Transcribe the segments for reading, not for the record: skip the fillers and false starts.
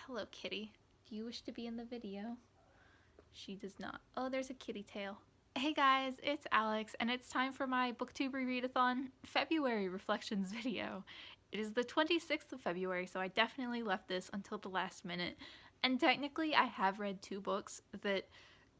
Hello, kitty. Do you wish to be in the video? She does not. Oh, there's a kitty tail. Hey guys, it's Alex, and it's time for my Booktube Rereadathon February Reflections video. It is the 26th of February, so I definitely left this until the last minute. And technically, I have read 2 books that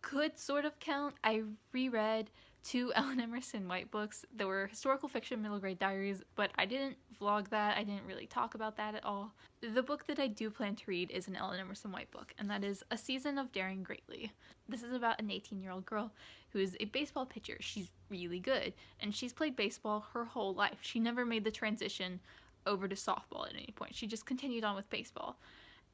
could sort of count. I reread 2 Ellen Emerson White books that were historical fiction middle grade diaries, but I didn't vlog that. I didn't really talk about that at all. The book that I do plan to read is an Ellen Emerson White book, and that is A Season of Daring Greatly. This is about an 18-year-old girl who is a baseball pitcher. She's really good, and she's played baseball her whole life. She never made the transition over to softball at any point. She just continued on with baseball.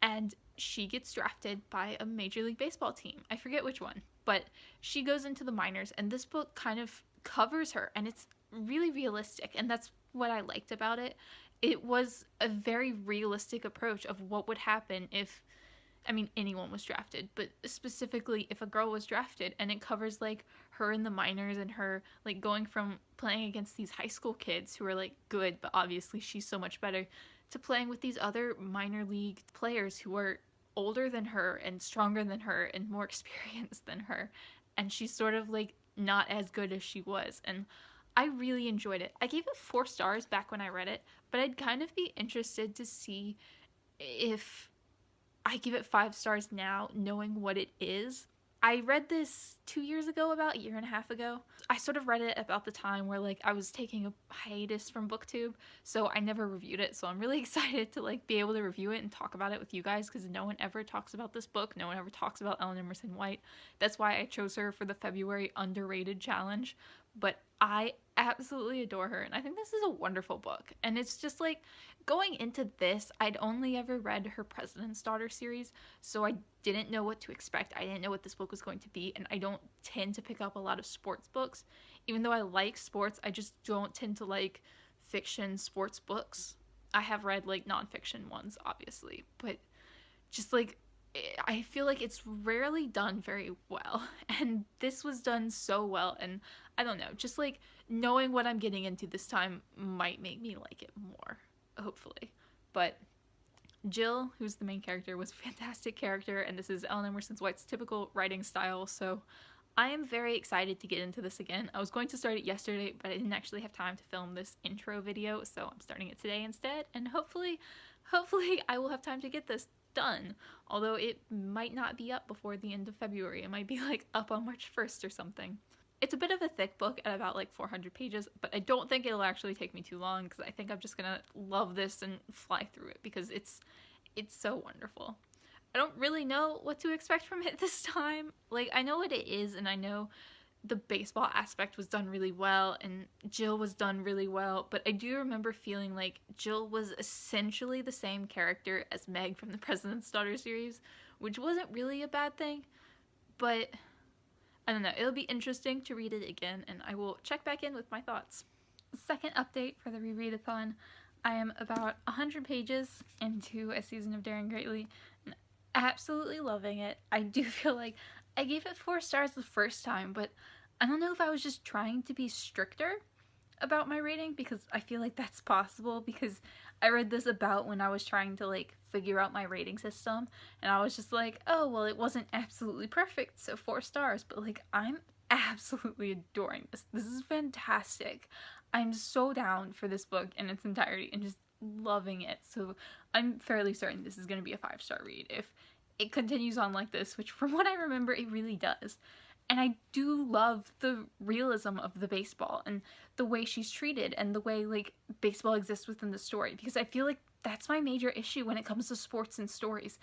And she gets drafted by a Major League Baseball team. I forget which one, but she goes into the minors, and this book kind of covers her, and it's really realistic, and that's what I liked about it. It was a very realistic approach of what would happen if, anyone was drafted, but specifically if a girl was drafted, and it covers, like, her in the minors and her, like, going from playing against these high school kids who are, like, good, but obviously she's so much better, to playing with these other minor league players who are older than her and stronger than her and more experienced than her, and she's sort of like not as good as she was, and I really enjoyed it. I gave it 4 stars back when I read it, but I'd kind of be interested to see if I give it 5 stars now, knowing what it is. I read this 2 years ago, about a year and a half ago. I sort of read it about the time where, like, I was taking a hiatus from Booktube, so I never reviewed it, so I'm really excited to, like, be able to review it and talk about it with you guys, because no one ever talks about this book, no one ever talks about Ellen Emerson White. That's why I chose her for the February Underrated Challenge, but I absolutely adore her, and I think this is a wonderful book, and it's just, like, going into this, I'd only ever read her President's Daughter series, so I didn't know what to expect. I didn't know what this book was going to be, and I don't tend to pick up a lot of sports books. Even though I like sports, I just don't tend to like fiction sports books. I have read, like, nonfiction ones, obviously, but just, like, I feel like it's rarely done very well, and this was done so well, and I don't know, just, like, knowing what I'm getting into this time might make me like it more, hopefully. But Jill, who's the main character, was a fantastic character, and this is Ellen Emerson White's typical writing style, so I am very excited to get into this again. I was going to start it yesterday, but I didn't actually have time to film this intro video, so I'm starting it today instead, and hopefully I will have time to get this done, although it might not be up before the end of February. It might be, like, up on March 1st or something. It's a bit of a thick book at about, like, 400 pages, but I don't think it'll actually take me too long, because I think I'm just gonna love this and fly through it, because it's so wonderful. I don't really know what to expect from it this time. Like, I know what it is, and I know the baseball aspect was done really well, and Jill was done really well, but I do remember feeling like Jill was essentially the same character as Meg from the President's Daughter series, which wasn't really a bad thing, but I don't know, it'll be interesting to read it again, and I will check back in with my thoughts. Second update for the Rereadathon. I am about 100 pages into A Season of Daring Greatly, and absolutely loving it. I do feel like I gave it 4 stars the first time, but I don't know if I was just trying to be stricter about my rating, because I feel like that's possible, because I read this about when I was trying to, like, figure out my rating system, and I was just like, oh, well, it wasn't absolutely perfect, so 4 stars, but, like, I'm absolutely adoring this. This is fantastic. I'm so down for this book in its entirety and just loving it, so I'm fairly certain this is going to be a 5-star read if it continues on like this, which from what I remember it really does. And I do love the realism of the baseball and the way she's treated and the way, like, baseball exists within the story, because I feel like that's my major issue when it comes to sports and stories,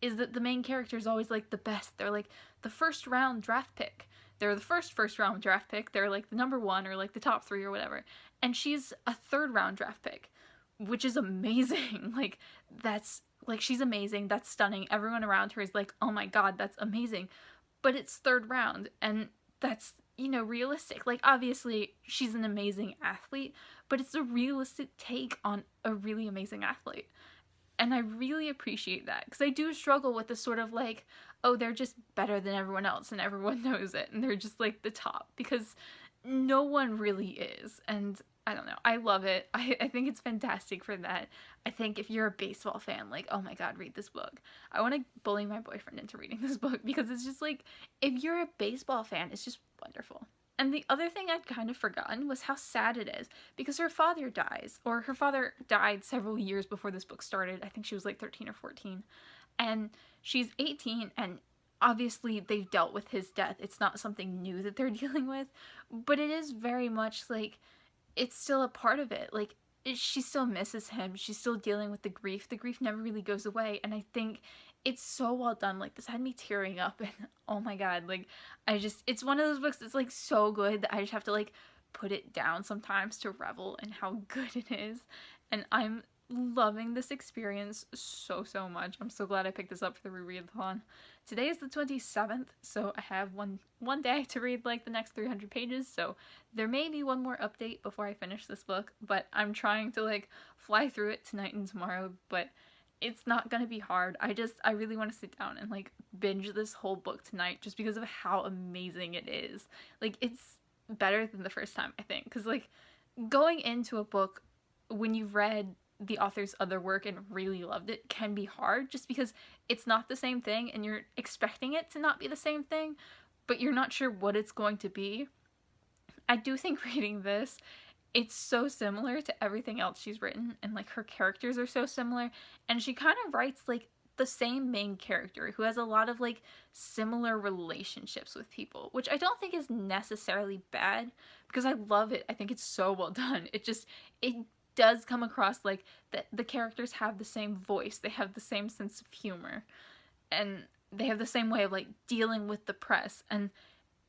is that the main character is always, like, the best. They're, like, the first round draft pick. They're the first round draft pick. They're, like, the number 1 or, like, the top 3 or whatever. And she's a 3rd round draft pick, which is amazing. Like, that's, like, she's amazing. That's stunning. Everyone around her is like, oh my god, that's amazing. But it's 3rd round, and that's, you know, realistic. Like, obviously, she's an amazing athlete, but it's a realistic take on a really amazing athlete. And I really appreciate that, because I do struggle with this sort of, like, oh, they're just better than everyone else, and everyone knows it, and they're just, like, the top, because no one really is. And I don't know. I love it. I think it's fantastic for that. I think if you're a baseball fan, like, oh my god, read this book. I want to bully my boyfriend into reading this book because it's just like, if you're a baseball fan, it's just wonderful. And the other thing I'd kind of forgotten was how sad it is because her father dies, or her father died several years before this book started. I think she was like 13 or 14. And she's 18, and obviously they've dealt with his death. It's not something new that they're dealing with, but it is very much like, it's still a part of it. Like, she still misses him. She's still dealing with the grief. The grief never really goes away. And I think it's so well done. Like, this had me tearing up. And oh my god, like, it's one of those books that's like so good that I just have to like put it down sometimes to revel in how good it is. And I'm loving this experience so much. I'm so glad I picked this up for the rereadathon. Today is the 27th, so I have one day to read like the next 300 pages, so there may be one more update before I finish this book, but I'm trying to like fly through it tonight and tomorrow, but it's not gonna be hard. I really want to sit down and like binge this whole book tonight just because of how amazing it is. Like, it's better than the first time, I think, because like going into a book when you've read the author's other work and really loved it can be hard just because it's not the same thing and you're expecting it to not be the same thing, but you're not sure what it's going to be. I do think reading this, it's so similar to everything else she's written, and like her characters are so similar, and she kind of writes like the same main character who has a lot of like similar relationships with people, which I don't think is necessarily bad because I love it. I think it's so well done. It does come across like that the characters have the same voice, they have the same sense of humor, and they have the same way of like dealing with the press, and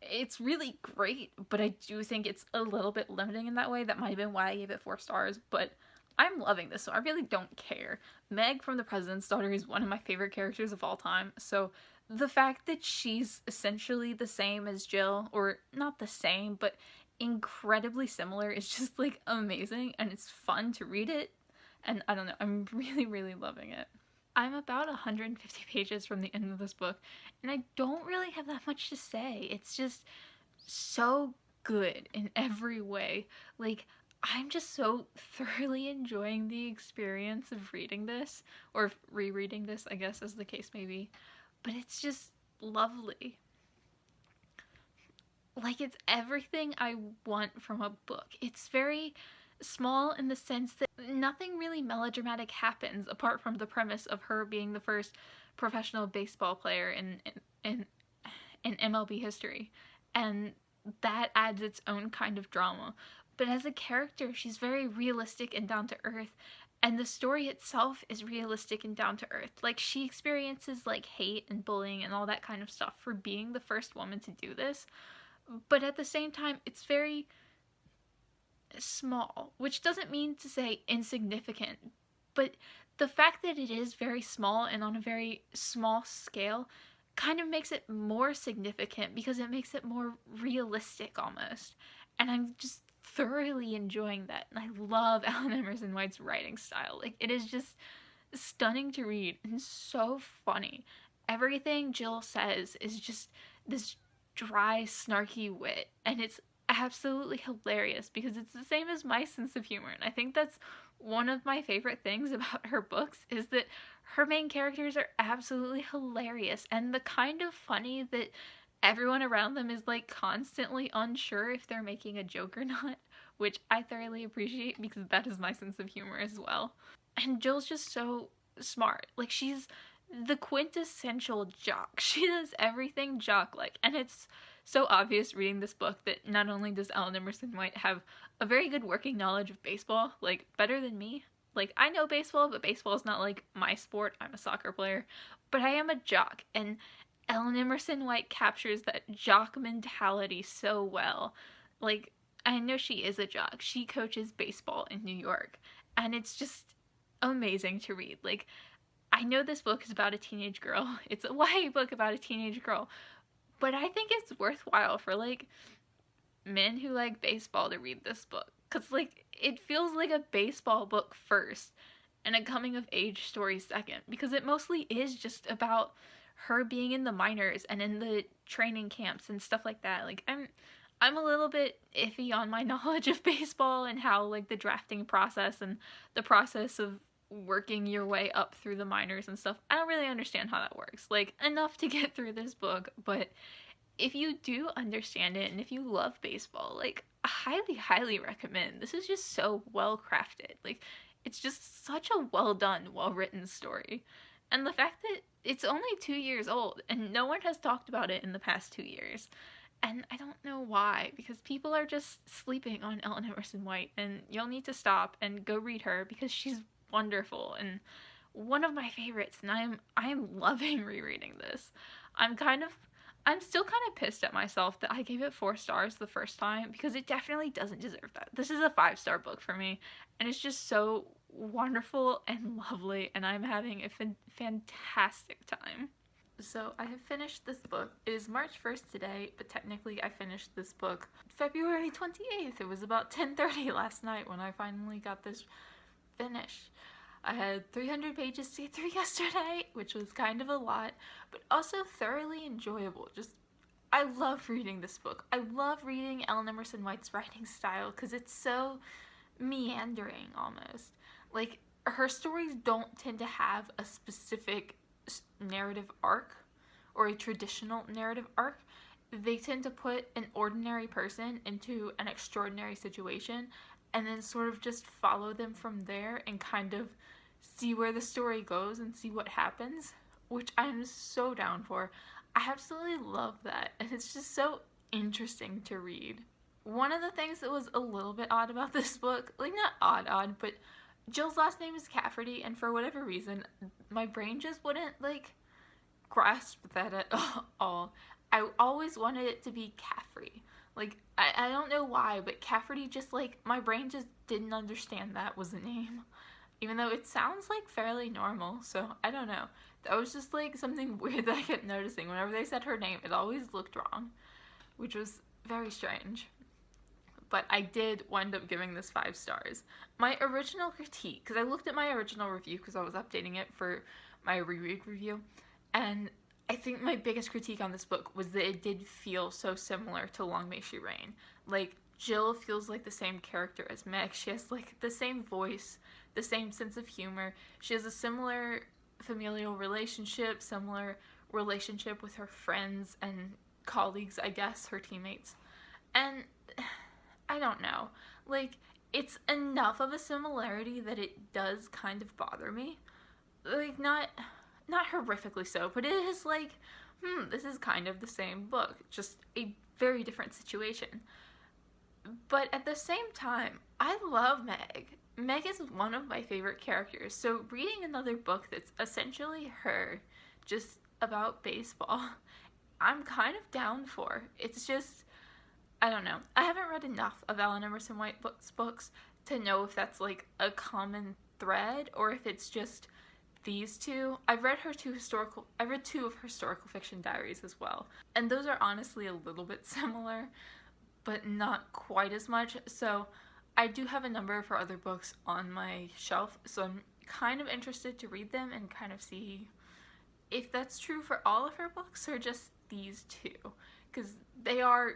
it's really great, but I do think it's a little bit limiting in that way. That might have been why I gave it 4 stars, but I'm loving this, so I really don't care. Meg from The President's Daughter is one of my favorite characters of all time, so the fact that she's essentially the same as Jill, or not the same, but incredibly similar, is just like amazing, and it's fun to read it, and I don't know, I'm really loving it. I'm about 150 pages from the end of this book, and I don't really have that much to say. It's just so good in every way. Like, I'm just so thoroughly enjoying the experience of reading this, or rereading this, I guess, as the case may be, but it's just lovely. Like, it's everything I want from a book. It's very small in the sense that nothing really melodramatic happens apart from the premise of her being the first professional baseball player in MLB history, and that adds its own kind of drama. But as a character, she's very realistic and down to earth, and the story itself is realistic and down to earth. Like, she experiences like hate and bullying and all that kind of stuff for being the first woman to do this, but at the same time it's very small, which doesn't mean to say insignificant, but the fact that it is very small and on a very small scale kind of makes it more significant because it makes it more realistic almost, and I'm just thoroughly enjoying that. And I love Ellen Emerson White's writing style. Like, it is just stunning to read and so funny. Everything Jill says is just this dry, snarky wit, and it's absolutely hilarious because it's the same as my sense of humor. And I think that's one of my favorite things about her books, is that her main characters are absolutely hilarious, and the kind of funny that everyone around them is like constantly unsure if they're making a joke or not, which I thoroughly appreciate because that is my sense of humor as well. And Jill's just so smart. Like, she's the quintessential jock. She does everything jock-like, and it's so obvious reading this book that not only does Ellen Emerson White have a very good working knowledge of baseball, like better than me. Like, I know baseball, but baseball is not like my sport. I'm a soccer player, but I am a jock, and Ellen Emerson White captures that jock mentality so well. Like, I know she is a jock. She coaches baseball in New York, and it's just amazing to read. Like, I know this book is about a teenage girl. It's a YA book about a teenage girl, but I think it's worthwhile for like men who like baseball to read this book, because like it feels like a baseball book first and a coming of age story second, because it mostly is just about her being in the minors and in the training camps and stuff like that. Like, I'm a little bit iffy on my knowledge of baseball and how, like, the drafting process and the process of working your way up through the minors and stuff. I don't really understand how that works. Like, enough to get through this book, but if you do understand it and if you love baseball, like, I highly, highly recommend. This is just so well crafted. Like, it's just such a well done, well written story. And the fact that it's only 2 years old and no one has talked about it in the past 2 years. And I don't know why, because people are just sleeping on Ellen Emerson White, and you'll need to stop and go read her because she's wonderful and one of my favorites, and I'm loving rereading this. I'm still kind of pissed at myself that I gave it 4 stars the first time because it definitely doesn't deserve that. This is a 5-star book for me, and it's just so wonderful and lovely, and I'm having a fantastic time. So I have finished this book. It is March 1st today, but technically I finished this book February 28th. It was about 10:30 last night when I finally got this finished. I had 300 pages to get through yesterday, which was kind of a lot, but also thoroughly enjoyable. I love reading this book. I love reading Ellen Emerson White's writing style because it's so meandering almost. Like, her stories don't tend to have a specific narrative arc or a traditional narrative arc. They tend to put an ordinary person into an extraordinary situation and then sort of just follow them from there and kind of see where the story goes and see what happens, which I'm so down for. I absolutely love that, and it's just so interesting to read. One of the things that was a little bit odd about this book, like not odd, but Jill's last name is Cafferty, and for whatever reason, my brain just wouldn't, like, grasp that at all. I always wanted it to be Caffrey. Like, I don't know why, but Cafferty just, like, my brain just didn't understand that was a name. Even though it sounds, like, fairly normal, so I don't know. That was just, like, something weird that I kept noticing. Whenever they said her name, it always looked wrong, which was very strange. But I did wind up giving this 5 stars. My original critique, because I looked at my original review because I was updating it for my reread review, and I think my biggest critique on this book was that it did feel so similar to Long May She Reign. Like, Jill feels like the same character as Meg. She has, like, the same voice, the same sense of humor. She has a similar familial relationship, similar relationship with her friends and colleagues, I guess, her teammates. And I don't know. Like, it's enough of a similarity that it does kind of bother me. Like, not horrifically so, but it is like, this is kind of the same book, just a very different situation. But at the same time, I love Meg. Meg is one of my favorite characters, so reading another book that's essentially her, just about baseball, I'm kind of down for. It's just, I don't know. I haven't read enough of Ellen Emerson White books to know if that's like a common thread or if it's just these two. I read 2 of her historical fiction diaries as well, and those are honestly a little bit similar, but not quite as much. So I do have a number of her other books on my shelf, so I'm kind of interested to read them and kind of see if that's true for all of her books or just these 2, because they are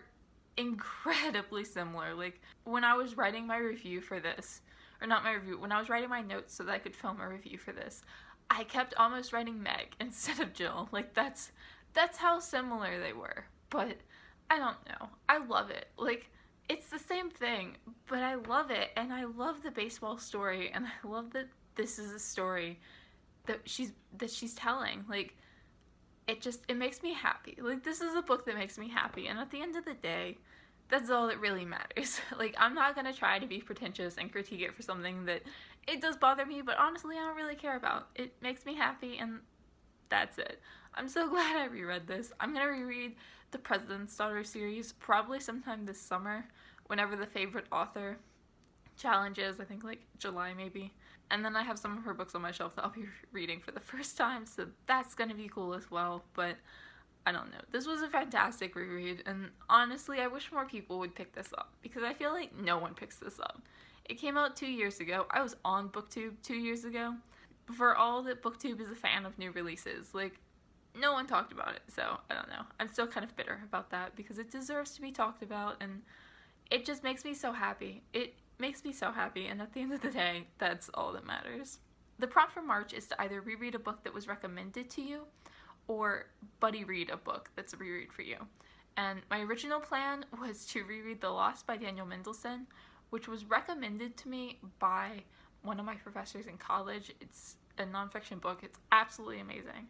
incredibly similar. Like, when I was writing my review for this, or not my review, when I was writing my notes so that I could film a review for this, I kept almost writing Meg instead of Jill. Like, that's how similar they were. But I don't know. I love it. Like, it's the same thing, but I love it, and I love the baseball story, and I love that this is a story that she's telling. Like, it makes me happy. Like, this is a book that makes me happy, and at the end of the day, that's all that really matters. Like, I'm not gonna try to be pretentious and critique it for something that it does bother me, but honestly, I don't really care about. It makes me happy, and that's it. I'm so glad I reread this. I'm gonna reread the President's Daughter series probably sometime this summer, whenever the favorite author challenge is, I think like July maybe. And then I have some of her books on my shelf that I'll be reading for the first time, so that's gonna be cool as well. But I don't know. This was a fantastic reread, and honestly, I wish more people would pick this up, because I feel like no one picks this up. It came out 2 years ago. I was on Booktube 2 years ago. For all that Booktube is a fan of new releases, like, no one talked about it, so I don't know. I'm still kind of bitter about that because it deserves to be talked about, and it just makes me so happy. It makes me so happy, and at the end of the day, that's all that matters. The prompt for March is to either reread a book that was recommended to you or buddy read a book that's a reread for you. And my original plan was to reread The Lost by Daniel Mendelsohn, which was recommended to me by one of my professors in college. It's a nonfiction book. It's absolutely amazing.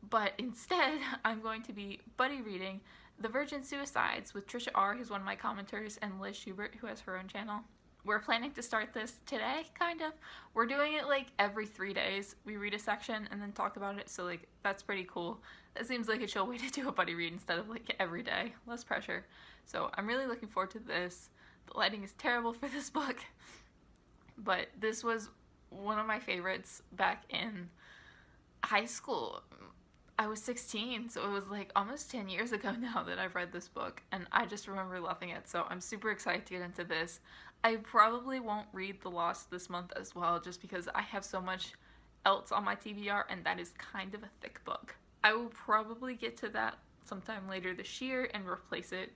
But instead, I'm going to be buddy reading The Virgin Suicides with Trisha R., who's one of my commenters, and Liz Schubert, who has her own channel. We're planning to start this today, kind of. We're doing it like every 3 days. We read a section and then talk about it, so like that's pretty cool. That seems like a chill way to do a buddy read instead of like every day. Less pressure. So I'm really looking forward to this. The lighting is terrible for this book, but this was one of my favorites back in high school. I was 16, so it was like almost 10 years ago now that I've read this book, and I just remember loving it, so I'm super excited to get into this. I probably won't read The Lost this month as well, just because I have so much else on my TBR, and that is kind of a thick book. I will probably get to that sometime later this year and replace it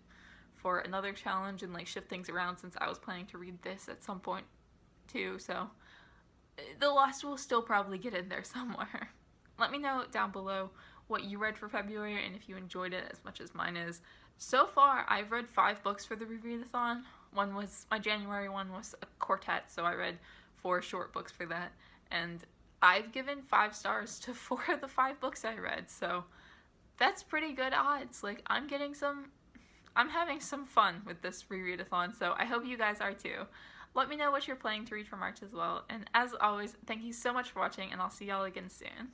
for another challenge and like shift things around, since I was planning to read this at some point too, so The Lost will still probably get in there somewhere. Let me know down below what you read for February and if you enjoyed it as much as mine is. So far, I've read 5 books for the Rereadathon. One was, my January one was a quartet, so I read 4 short books for that. And I've given 5 stars to 4 of the 5 books I read, so that's pretty good odds. Like, I'm having some fun with this Rereadathon, so I hope you guys are too. Let me know what you're planning to read for March as well. And as always, thank you so much for watching, and I'll see y'all again soon.